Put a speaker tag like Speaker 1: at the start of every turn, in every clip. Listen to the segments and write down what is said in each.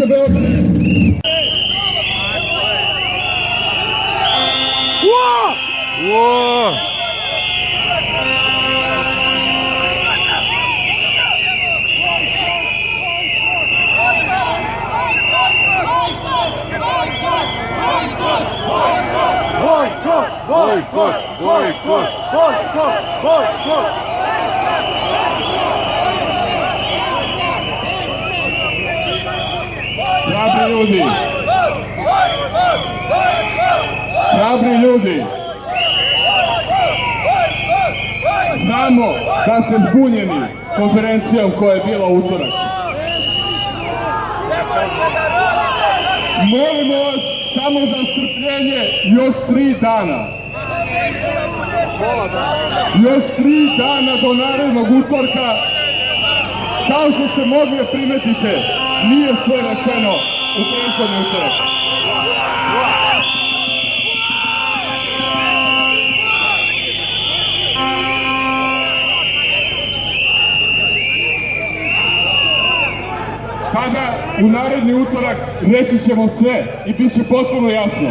Speaker 1: Kovačevića Beograd.
Speaker 2: Bojkot! Bojkot! Bojkot! Bojkot!
Speaker 1: Hrabri ljudi, znamo da ste zbunjeni konferencijom koja je bila u utorak. Molimo vas samo za strpljenje još 3 dana. Još 3 dana do narednog utorka. Kao što ste mogli da primetite, nije sve rečeno u prethodni utorak. Tada, u naredni utorak, reći ćemo sve i bit će potpuno jasno.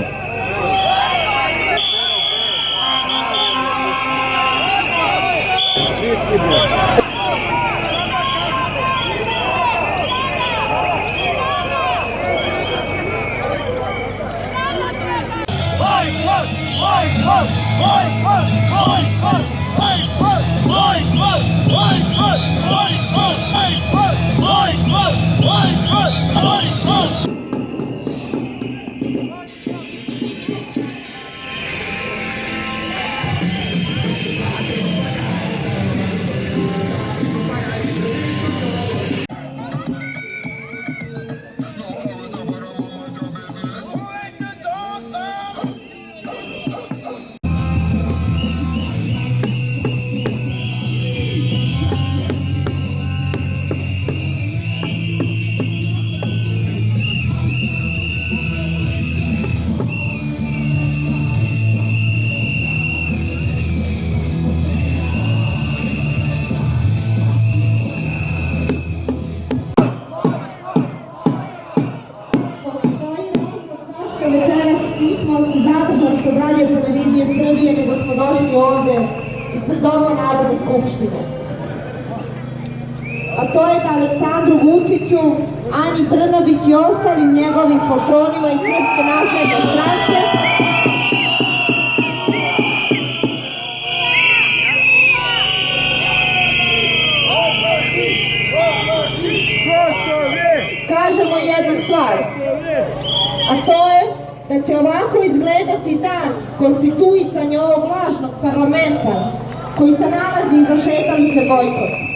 Speaker 3: Večeras nismo se zadržali kod Radio televizije Srbije, nego smo došli ovde ispred Doma Narodne skupštine. A to je da Aleksandru Vučiću, Ani Brnabić i ostalim njegovim poltronima iz Srpske napredne stranke kažemo jednu stvar, a to je da će ovako izgledati dan konstituisanja ovog lažnog parlamenta koji se nalazi iza šetalice Bojkot.